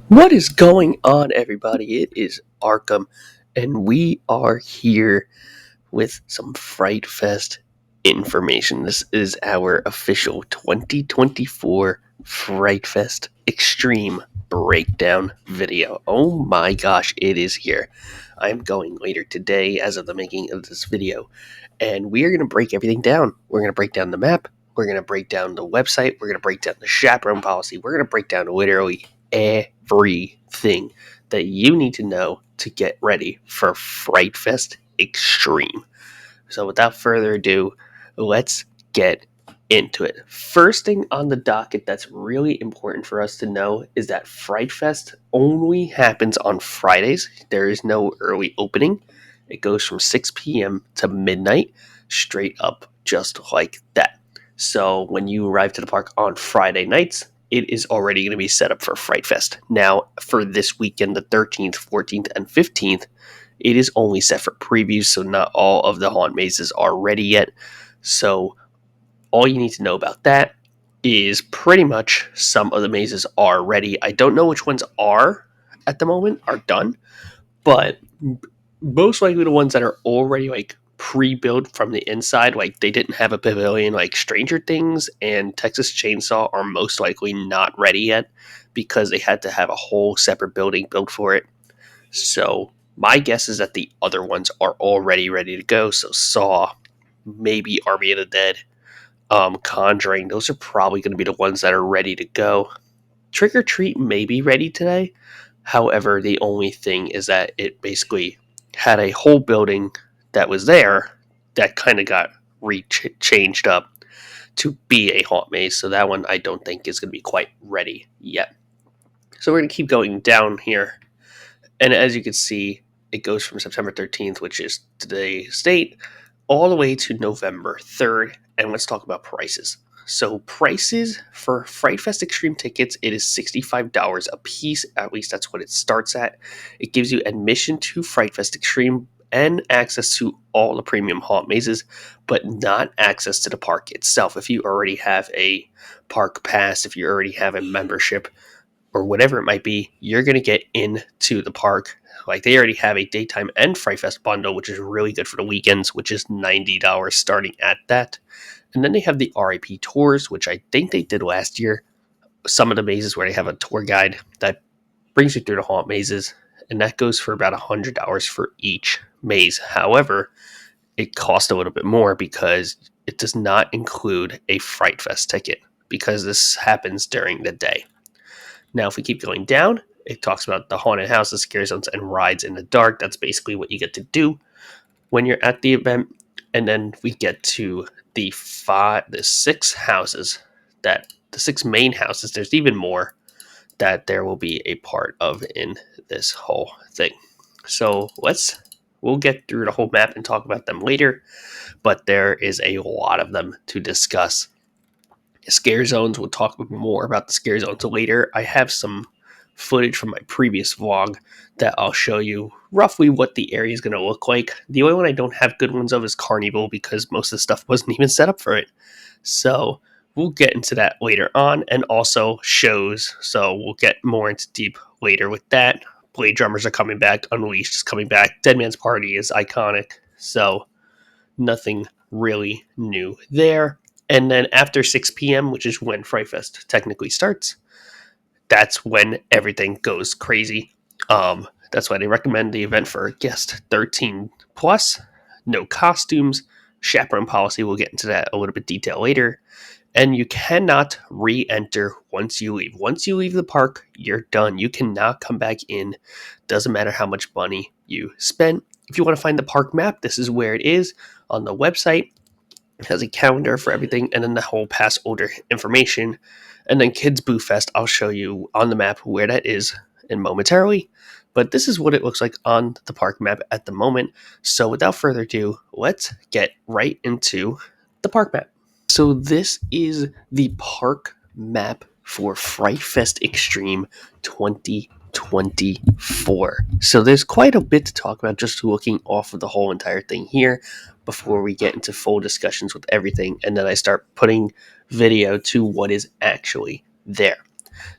What is going on, everybody? It is Arkham, and we are here with some Fright Fest information. This is our official 2024 Fright Fest Extreme breakdown video. Oh my gosh, it is here. I'm going later today as of the making of this video, and we are going to break everything down. We're going to break down the map. We're going to break down the website. We're going to break down the chaperone policy. We're going to break down literally everything that you need to know to get ready for Fright Fest Extreme. So without further ado, let's get into it. First thing on the docket that's really important for us to know is that Fright Fest only happens on Fridays. There is no early opening. It goes from 6 p.m. to midnight, straight up just like that. So when you arrive to the park on Friday nights, it is already going to be set up for Fright Fest. Now, for this weekend, the 13th, 14th, and 15th, it is only set for previews, so not all of the haunt mazes are ready yet. So all you need to know about that is pretty much some of the mazes are ready. I don't know which ones are at the moment, are done, but most likely the ones that are already like pre-built from the inside, like they didn't have a pavilion like Stranger Things and Texas Chainsaw, are most likely not ready yet because they had to have a whole separate building built for it. So my guess is that the other ones are already ready to go. So Saw, maybe Army of the Dead, Conjuring, those are probably going to be the ones that are ready to go. Trick or Treat may be ready today. However, the only thing is that it basically had a whole building that was there that kind of got changed up to be a haunt maze. So that one I don't think is going to be quite ready yet. So we're going to keep going down here. And as you can see, it goes from September 13th, which is today's date, all the way to November 3rd. And let's talk about prices. So prices for Fright Fest Extreme tickets, it is $65 a piece. At least that's what it starts at. It gives you admission to Fright Fest Extreme and access to all the premium haunt mazes, but not access to the park itself. If you already have a park pass, if you already have a membership, or whatever it might be, you're going to get into the park. Like they already have a daytime and Fright Fest bundle, which is really good for the weekends, which is $90 starting at that. And then they have the RIP tours, which I think they did last year. Some of the mazes where they have a tour guide that brings you through the haunt mazes, and that goes for about $100 for each maze. However, it costs a little bit more because it does not include a Fright Fest ticket because this happens during the day. Now, if we keep going down, it talks about the haunted houses, scare zones, and rides in the dark. That's basically what you get to do when you're at the event. And then we get to the six houses the six main houses. There's even more that there will be a part of in this whole thing. So we'll get through the whole map and talk about them later, but there is a lot of them to discuss. Scare zones, we'll talk more about the scare zones later. I have some footage from my previous vlog that I'll show you roughly what the area is going to look like. The only one I don't have good ones of is Carnival because most of the stuff wasn't even set up for it. So we'll get into that later on, and also shows. So we'll get more into deep later with that. Blade Drummers are coming back. Unleashed is coming back. Dead Man's Party is iconic. So nothing really new there. And then after 6 p.m., which is when Fright Fest technically starts, that's when everything goes crazy. That's why they recommend the event for guest 13 plus, no costumes, chaperone policy. We'll get into that a little bit detail later. And you cannot re-enter once you leave. Once you leave the park, you're done. You cannot come back in. Doesn't matter how much money you spent. If you want to find the park map, this is where it is on the website. It has a calendar for everything, and then the whole pass holder information. And then Kids Boo Fest, I'll show you on the map where that is in momentarily. But this is what it looks like on the park map at the moment. So without further ado, let's get right into the park map. So this is the park map for Fright Fest Extreme 2024. So there's quite a bit to talk about just looking off of the whole entire thing here before we get into full discussions with everything, and then I start putting video to what is actually there.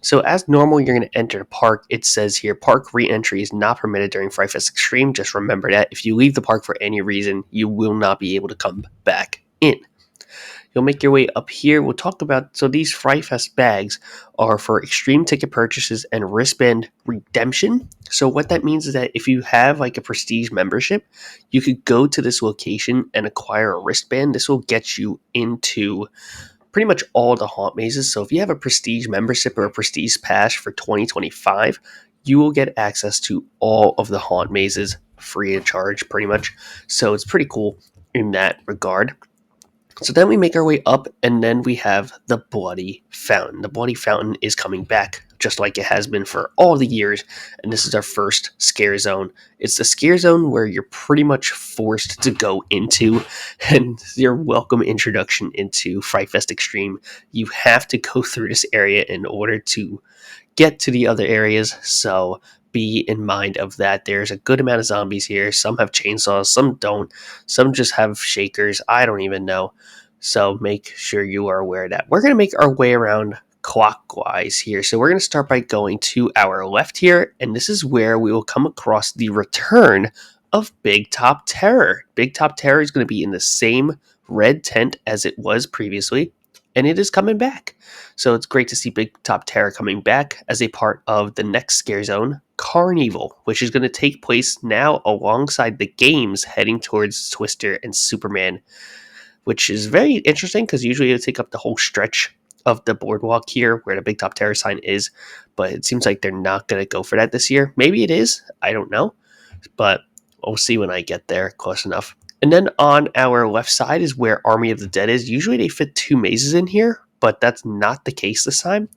So as normal, you're going to enter the park. It says here, park re-entry is not permitted during Fright Fest Extreme. Just remember that. If you leave the park for any reason, you will not be able to come back in. You'll make your way up here. We'll talk about, so these Fright Fest bags are for extreme ticket purchases and wristband redemption. So what that means is that if you have like a prestige membership, you could go to this location and acquire a wristband. This will get you into pretty much all the haunt mazes. So if you have a prestige membership or a prestige pass for 2025, you will get access to all of the haunt mazes free of charge pretty much. So it's pretty cool in that regard. So then we make our way up, and then we have the Bloody Fountain. The Bloody Fountain is coming back, just like it has been for all the years, and this is our first scare zone. It's the scare zone where you're pretty much forced to go into, and your welcome introduction into Fright Fest Extreme. You have to go through this area in order to get to the other areas, so be in mind of that. There's a good amount of zombies here. Some have chainsaws, some don't. Some just have shakers. I don't even know. So make sure you are aware of that. We're going to make our way around clockwise here. So we're going to start by going to our left here, and this is where we will come across the return of Big Top Terror. Big Top Terror is going to be in the same red tent as it was previously, and it is coming back. So it's great to see Big Top Terror coming back as a part of the next scare zone, Carnival, which is going to take place now alongside the games heading towards Twister and Superman, which is very interesting because usually it'll take up the whole stretch of the boardwalk here where the Big Top Terror sign is, but it seems like they're not going to go for that this year. Maybe it is. I don't know, but we'll see when I get there close enough. And then on our left side is where Army of the Dead is. Usually they fit two mazes in here, but that's not the case this time.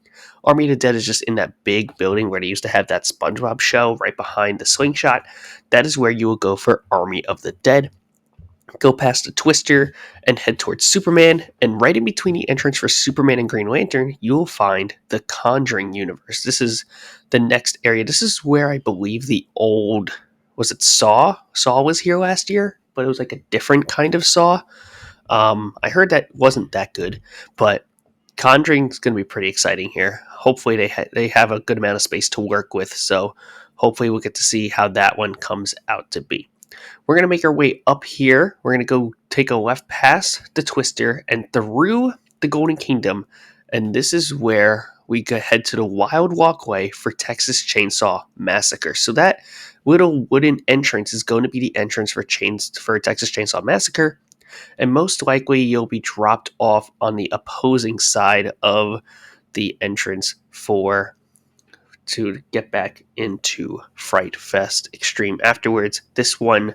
Army of the Dead is just in that big building where they used to have that SpongeBob show right behind the slingshot. That is where you will go for Army of the Dead. Go past the Twister and head towards Superman, and right in between the entrance for Superman and Green Lantern, you'll find the Conjuring universe. This is the next area. This is where I believe the old, was it Saw? Saw was here last year, but it was like a different kind of Saw. I heard that wasn't that good, but Conjuring's going to be pretty exciting here. Hopefully they have a good amount of space to work with, so hopefully we'll get to see how that one comes out to be. We're going to make our way up here. We're going to go take a left past the Twister and through the Golden Kingdom. And this is where we head to the Wild Walkway for Texas Chainsaw Massacre. So that little wooden entrance is going to be the entrance for Texas Chainsaw Massacre. And most likely you'll be dropped off on the opposing side of the entrance to get back into Fright Fest Extreme afterwards. This one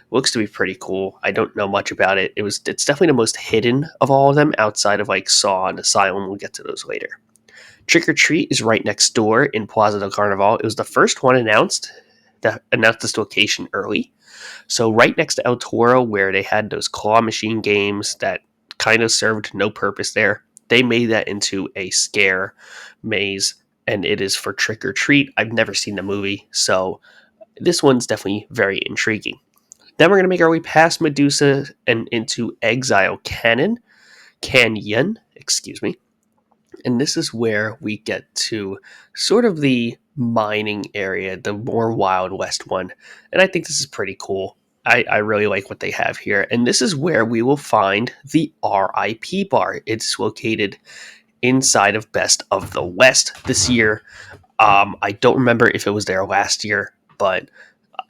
looks to be pretty cool. I don't know much about it. It's definitely the most hidden of all of them outside of like Saw and Asylum. We'll get to those later. Trick or Treat is right next door in Plaza del Carnaval. It was the first one that announced this location early. So right next to El Toro, where they had those claw machine games that kind of served no purpose there, they made that into a scare maze, and it is for Trick or Treat. I've never seen the movie, so this one's definitely very intriguing. Then we're going to make our way past Medusa and into Exile Canyon, excuse me. And this is where we get to sort of the mining area, the more Wild West one. And I think this is pretty cool. I really like what they have here. And this is where we will find the RIP bar. It's located inside of Best of the West this year. I don't remember if it was there last year, but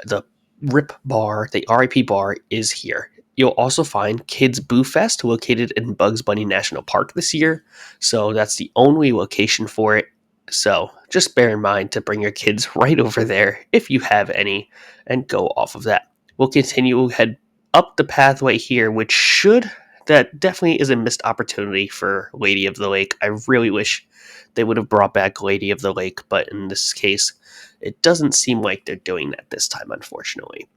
the the RIP bar is here. You'll also find Kids Boo Fest located in Bugs Bunny National Park this year. So that's the only location for it. So just bear in mind to bring your kids right over there if you have any and go off of that. We'll continue head up the pathway here, that definitely is a missed opportunity for Lady of the Lake. I really wish they would have brought back Lady of the Lake, but in this case, it doesn't seem like they're doing that this time, unfortunately.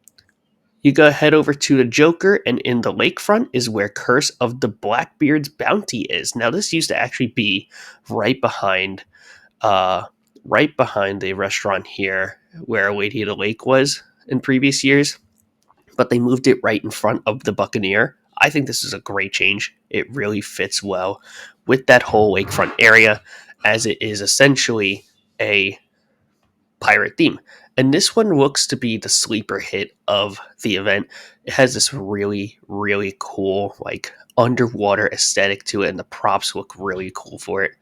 You go head over to the Joker, and in the lakefront is where Curse of the Blackbeard's Bounty is. Now, this used to actually be right behind the restaurant here where Lady of the Lake was in previous years, but they moved it right in front of the Buccaneer. I think this is a great change. It really fits well with that whole lakefront area. as it is essentially a pirate theme. And this one looks to be the sleeper hit of the event. It has this really, really cool, like underwater aesthetic to it, and the props look really cool for it.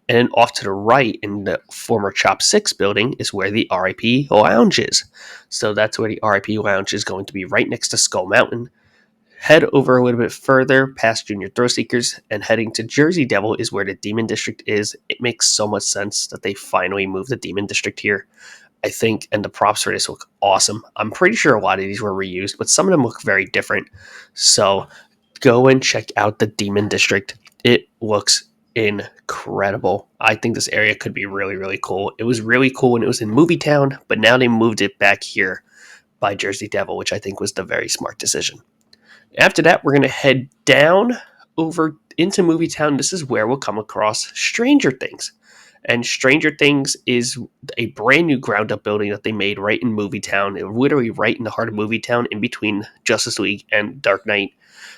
And then off to the right in the former Chop 6 building is where the RIP Lounge is. So that's where the RIP Lounge is going to be, right next to Skull Mountain. Head over a little bit further past Junior Throwseekers and heading to Jersey Devil is where the Demon District is. It makes so much sense that they finally moved the Demon District here. I think, and the props for this look awesome. I'm pretty sure a lot of these were reused, but some of them look very different. So go and check out the Demon District. It looks incredible. I think this area could be really, really cool. It was really cool when it was in Movie Town, but now they moved it back here by Jersey Devil, which I think was the very smart decision. After that, we're going to head down over into Movie Town. This is where we'll come across Stranger Things. And Stranger Things is a brand new ground up building that they made right in Movie Town, literally right in the heart of Movie Town, in between Justice League and Dark Knight.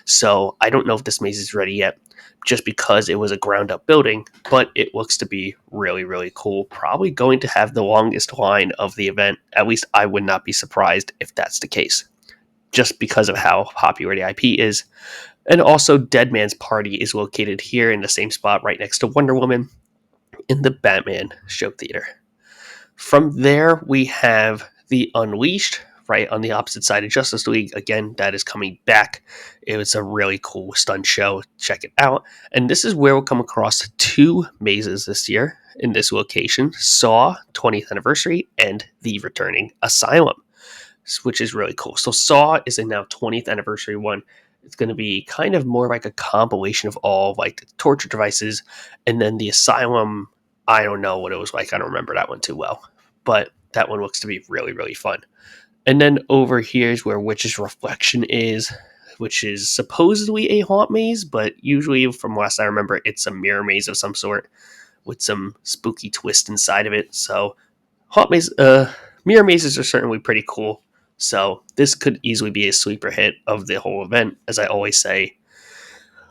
So I don't know if this maze is ready yet, just because it was a ground up building, but it looks to be really, really cool. Probably going to have the longest line of the event. At least I would not be surprised if that's the case, just because of how popular the IP is. And also, Dead Man's Party is located here in the same spot right next to Wonder Woman in the Batman show theater. From there, we have the Unleashed, right on the opposite side of Justice League. Again, that is coming back. It was a really cool stunt show. Check it out. And this is where we'll come across two mazes this year in this location: Saw 20th Anniversary and the Returning Asylum, which is really cool. So Saw is a now 20th anniversary one. It's going to be kind of more like a compilation of all like the torture devices, and then the Asylum. I don't know what it was like. I don't remember that one too well, but that one looks to be really, really fun. And then over here is where Witch's Reflection is, which is supposedly a haunt maze, but usually from last I remember, it's a mirror maze of some sort with some spooky twist inside of it. So haunt maze, mirror mazes are certainly pretty cool. So this could easily be a sleeper hit of the whole event, as I always say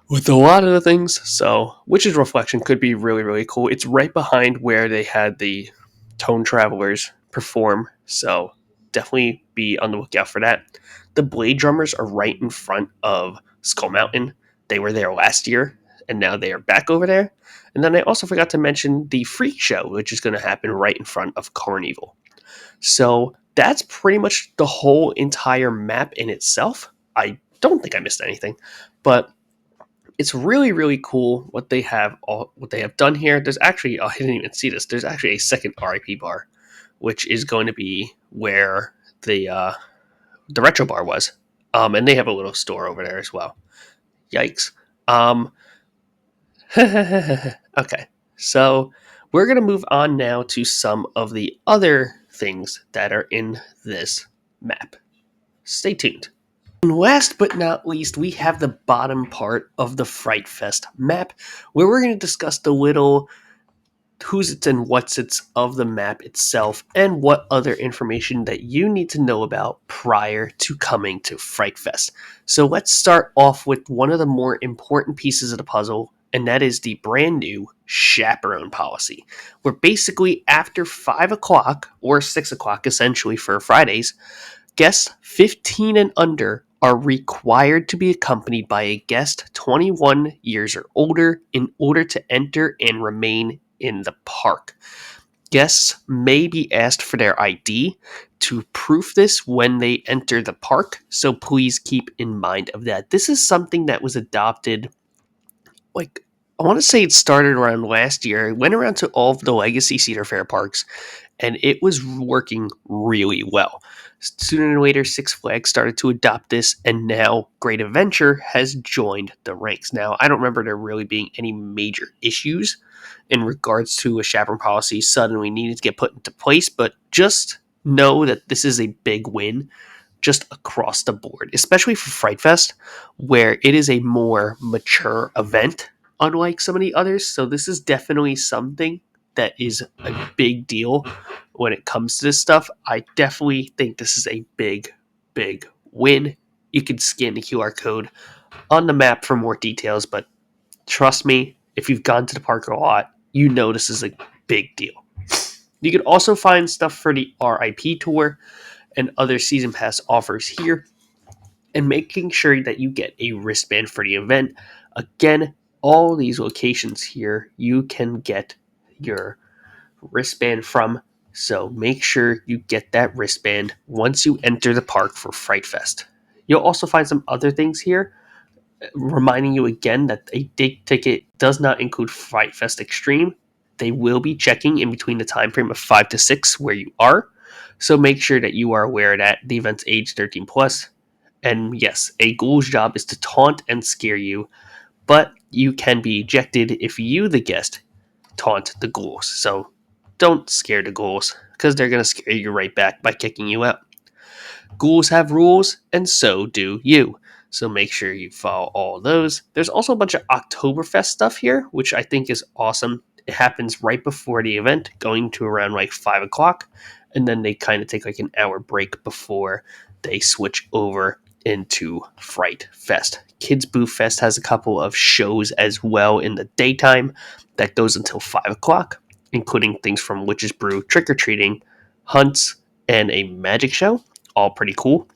with a lot of the things. So Witch's Reflection could be really, really cool. It's right behind where they had the Tone Travelers perform. So definitely be on the lookout for that. The Blade Drummers are right in front of Skull Mountain. They were there last year, and now they are back over there. And then I also forgot to mention the Freak Show, which is going to happen right in front of Carnival. So that's pretty much the whole entire map in itself. I don't think I missed anything, but it's really, really cool what they have done here. There's actually, I didn't even see this. There's actually a second RIP bar, which is going to be where the retro bar was, and they have a little store over there as well. Yikes. Okay, so we're gonna move on now to some of the other things that are in this map. Stay tuned. And last but not least, we have the bottom part of the Fright Fest map, where we're going to discuss the little who's it's and what's it's of the map itself, and what other information that you need to know about prior to coming to Fright Fest. So let's start off with one of the more important pieces of the puzzle, and that is the brand new chaperone policy, where basically after 5 o'clock, or 6 o'clock essentially for Fridays, guests 15 and under are required to be accompanied by a guest 21 years or older in order to enter and remain in the park. Guests may be asked for their ID to proof this when they enter the park, so please keep in mind of that. This is something that was adopted, like, I want to say it started around last year. It went around to all of the legacy Cedar Fair parks, and it was working really well. Sooner than later, Six Flags started to adopt this, and now Great Adventure has joined the ranks. Now, I don't remember there really being any major issues in regards to a chaperone policy suddenly needing to get put into place, but just know that this is a big win just across the board, especially for Fright Fest, where it is a more mature event, unlike some of the others. So this is definitely something that is a big deal when it comes to this stuff. I definitely think this is a big, big win. You can scan the QR code on the map for more details, but trust me, if you've gone to the park a lot, you know this is a big deal. You can also find stuff for the RIP tour and other season pass offers here, and making sure that you get a wristband for the event. Again, all these locations here you can get your wristband from, so make sure you get that wristband once you enter the park for Fright Fest. You'll also find some other things here, reminding you again that a dig ticket does not include Fright Fest Extreme. They will be checking in between the time frame of 5 to 6 where you are, so make sure that you are aware that the event's age 13 plus. And yes, a ghoul's job is to taunt and scare you, but you can be ejected if you, the guest, taunt the ghouls. So don't scare the ghouls, because they're going to scare you right back by kicking you out. Ghouls have rules, and so do you. So make sure you follow all those. There's also a bunch of Oktoberfest stuff here, which I think is awesome. It happens right before the event, going to around like 5 o'clock, and then they kind of take like an hour break before they switch over into Fright Fest. Kids Boo Fest has a couple of shows as well in the daytime that goes until 5 o'clock, including things from Witch's Brew, Trick or Treating, hunts, and a magic show. All pretty cool.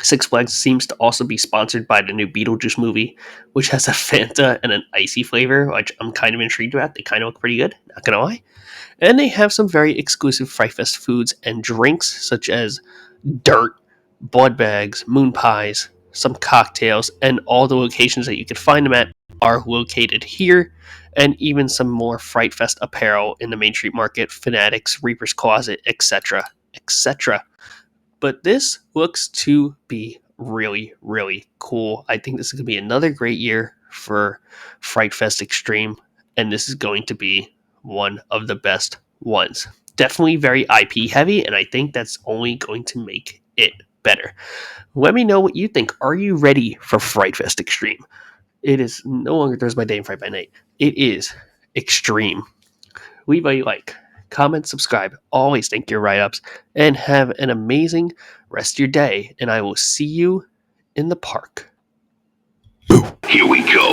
Six Flags seems to also be sponsored by the new Beetlejuice movie, which has a Fanta and an icy flavor, which I'm kind of intrigued about. They kind of look pretty good, not gonna lie. And they have some very exclusive Fright Fest foods and drinks, such as dirt, blood bags, moon pies, some cocktails, and all the locations that you can find them at are located here, and even some more Fright Fest apparel in the Main Street Market, Fanatics, Reaper's Closet, etc., etc. But this looks to be really, really cool. I think this is going to be another great year for Fright Fest Extreme, and this is going to be one of the best ones. Definitely very IP heavy, and I think that's only going to make it better. Let me know what you think. Are you ready for Fright Fest Extreme? It is no longer Thursday by Day and Fright by Night. It is Extreme. Leave a like, comment, subscribe. Always think your write-ups, and have an amazing rest of your day. And I will see you in the park. Here we go.